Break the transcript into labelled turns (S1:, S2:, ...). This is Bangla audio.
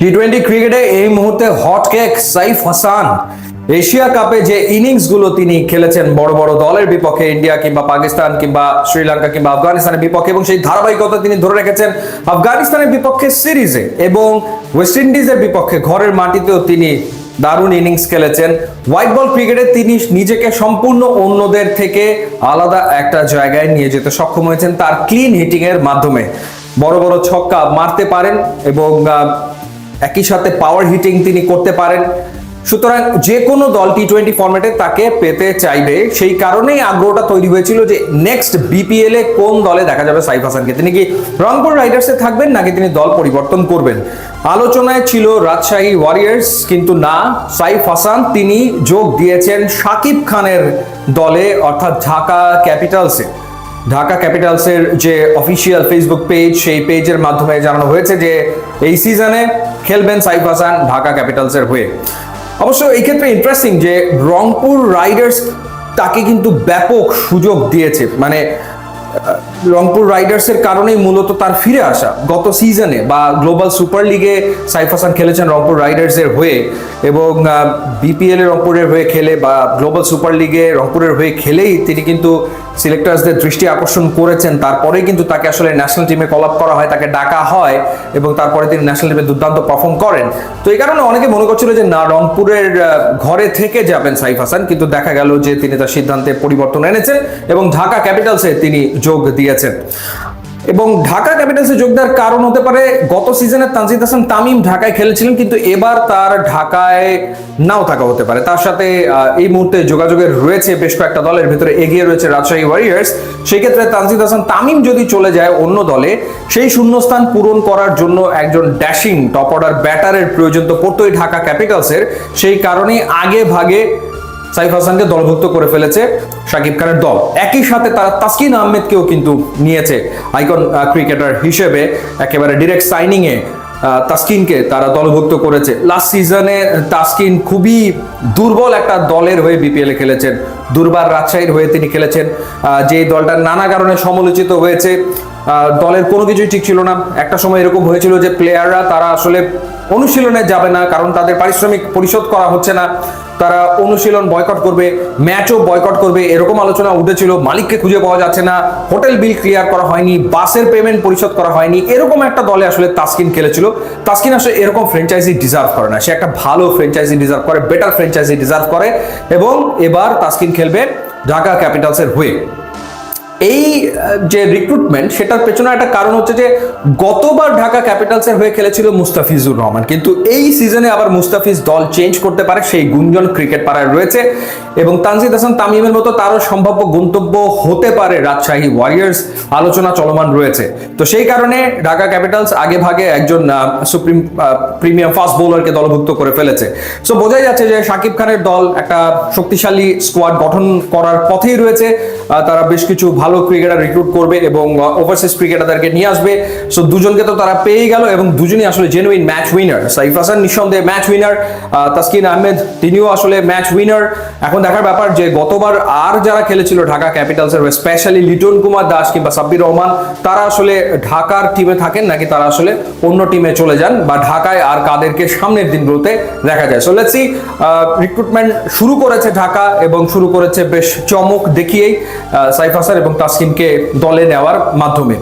S1: টি-20 ক্রিকেটে এই মুহূর্তে hot cake Saif Hasan. Asia কাপে যে ইনিংসগুলো তিনি খেলেছেন বড় বড় দলের বিপক্ষে, ইন্ডিয়া কিংবা পাকিস্তান কিংবা শ্রীলঙ্কা কিংবা আফগানিস্তানের বিপক্ষে, এবং সেই ধারাবাহিকতা তিনি ধরে রেখেছেন আফগানিস্তানের বিপক্ষে সিরিজে এবং ওয়েস্ট ইন্ডিজের বিপক্ষে ঘরের মাটিতেও তিনি দারুণ ইনিংস খেলেছেন। হোয়াইট বল ক্রিকেটে তিনি নিজেকে সম্পূর্ণ অন্যদের থেকে আলাদা একটা জায়গায় নিয়ে যেতে সক্ষম হয়েছেন তার ক্লিন হিটিং এর মাধ্যমে। বড় বড় ছক্কা মারতে পারেন এবং একই সাথে পাওয়ার হিটিং তিনি করতে পারেন। সুতরাং যে কোনো দল টি-20 ফরম্যাটে তাকে পেতে চাইবে, সেই কারণেই আগ্রহটা তৈরি হয়েছিল যে নেক্সট বিপিএল এ কোন দলে দেখা যাবে সাইফ হাসানকে। তিনি কি রংপুর রাইডার্সে থাকবেন নাকি তিনি দল পরিবর্তন করবেন? আলোচনায় ছিল রাজশাহী ওয়ারিয়র্স, কিন্তু না, সাইফ হাসান তিনি যোগ দিয়েছেন শাকিব খানের দলে, অর্থাৎ ঢাকা ক্যাপিটালসে। ঢাকা ক্যাপিটালসের যে অফিসিয়াল ফেসবুক পেজ, সেই পেজের মাধ্যমে জানানো হয়েছে যে এই সিজনে খেলবেন সাইফ হাসান ঢাকা ক্যাপিটালসের হয়ে। অবশ্য এই ক্ষেত্রে ইন্টারেস্টিং যে রংপুর রাইডার্স তাকে কিন্তু ব্যাপক সুযোগ দিয়েছে, মানে রংপুর রাইডার্সের কারণেই মূলত তার ফিরে আসা। গত সিজনে বা গ্লোবাল সুপার লিগে সাইফ হাসান খেলেছেন রংপুর রাইডার্সের হয়ে, এবং বিপিএল এর রংপুরের হয়ে খেলে বা গ্লোবাল সুপার লিগে রংপুরের হয়ে খেলেই তিনি কিন্তু সিলেক্টার্সদের দৃষ্টি আকর্ষণ করেছেন। তারপরে কিন্তু তাকে আসলে ন্যাশনাল টিমে কল আপ করা হয়, তাকে ডাকা হয় এবং তারপরে তিনি ন্যাশনাল টিমে দুর্দান্ত পারফর্ম করেন। তো এই কারণে অনেকে মনে করছিল যে না, রংপুরের ঘরে থেকে যাবেন সাইফ হাসান, কিন্তু দেখা গেল যে তিনি তার সিদ্ধান্তে পরিবর্তন এনেছেন এবং ঢাকা ক্যাপিটালসে তিনি যোগ দিয়েছেন। এবং ঢাকা ক্যাপিটালসে যোগ দেওয়ার কারণ হতে পারে গত সিজনে তানজিদ হাসান তামিম ঢাকায় খেলেছিলেন, কিন্তু এবার তার ঢাকায় নাও থাকা হতে পারে। তার সাথে এই মুহূর্তে যোগাযোগের রয়েছে বেশ কয়েকটা দলের ভিতরে এগিয়ে রয়েছে রাজশাহী ওয়ারিয়র্স। সেই ক্ষেত্রে তানজিদ হাসান তামিম যদি চলে যায় অন্য দলে, সেই শূন্যস্থান পূরণ করার জন্য একজন ড্যাশিং টপ অর্ডার ব্যাটারের প্রয়োজন তো পড়তোই ঢাকা ক্যাপিটালসের। সেই কারণেই আগে ভাগে সাইফ হাসানকে দলভুক্ত করে ফেলেছে শাকিব খানের দল। একই সাথে তারা তাসকিন আহমেদকেও কিন্তু নিয়েছে আইকন ক্রিকেটার হিসেবে, একেবারে ডিরেক্ট সাইনিং এ তাসকিনকে তারা দলভুক্ত করেছে। লাস্ট সিজনে তাসকিন খুবই দুর্বল একটা দলের হয়ে বিপিএল এ খেলেছেন, দুর্বার রাজশাহীর হয়ে তিনি খেলেছেন, যে দলটা নানা কারণে সমালোচিত হয়েছে। দলের কোনো কিছুই ঠিক ছিল না। একটা সময় এরকম হয়েছিল যে প্লেয়াররা তারা আসলে অনুশীলনে যাবে না, কারণ তাদের পারিশ্রমিক পরিশোধ করা হচ্ছে না, তারা অনুশীলন বয়কট করবে, ম্যাচও বয়কট করবে, এরকম আলোচনা উঠেছিল। মালিককে খুঁজে পাওয়া যাচ্ছে না, হোটেল বিল ক্লিয়ার করা হয়নি, বাসের পেমেন্ট পরিশোধ করা হয়নি, এরকম একটা দলে আসলে তাসকিন খেলেছিল। তাসকিন আসলে এরকম ফ্র্যাঞ্চাইজি ডিজার্ভ করে না, সে একটা ভালো ফ্র্যাঞ্চাইজি ডিজার্ভ করে, বেটার ফ্র্যাঞ্চাইজি ডিজার্ভ করে, এবং এবার তাসকিন খেলবে ঢাকা ক্যাপিটালসের হয়ে। এই যে রিক্রুটমেন্ট, সেটার পেছনে একটা কারণ হচ্ছে যে গতবার ঢাকা ক্যাপিটালসের হয়ে খেলেছিল মুস্তাফিজুর রহমান, কিন্তু এই সিজনে আবার মুস্তাফিজ দল চেঞ্জ করতে পারে সেই গুঞ্জন ক্রিকেট পাড়ায় রয়েছে, এবং তানজিদ হাসান তামিমের মতো তারও সম্ভাব্য গন্তব্য হতে পারে রাজশাহী ওয়ারিয়র্স, আলোচনা চলমান রয়েছে। তো সেই কারণে ঢাকা ক্যাপিটালস আগে ভাগে একজন সুপ্রিম প্রিমিয়াম ফাস্ট বোলারকে দলভুক্ত করে ফেলেছে। সো বোঝাই যাচ্ছে যে শাকিব খানের দল একটা শক্তিশালী স্কোয়াড গঠন করার পথেই রয়েছে। তারা বেশ কিছু ভালো ক্রিকেটার রিক্রুট করবে এবং ওভারসিজ ক্রিকেটারদেরকে নিয়ে আসবে। সো দুজনকে তো তারা পেয়ে গেল, এবং দুজনই আসলে genuine match winner. Saif Hasan নিঃসন্দেহে ম্যাচ উইনার, তাসকিন আহমেদ তিনিও আসলে ম্যাচ উইনার। এখন দেখার ব্যাপার যে গতবার আর যারা খেলেছিল ঢাকা ক্যাপিটালসের, স্পেশালি লিটন কুমার দাস কিংবা সাব্বির রহমান, তারা আসলে ঢাকার টিমে থাকেন নাকি তারা আসলে অন্য টিমে চলে যান, বা ঢাকায় আর কাদেরকে সামনের দিনগুলোতে দেখা যায়। সো লেটস সি, রিক্রুটমেন্ট শুরু করেছে ঢাকা, এবং শুরু করেছে বেশ চমক দেখিয়েই সাইফ হাসান এবং তাসকিনকে দলে নেওয়ার মাধ্যমে।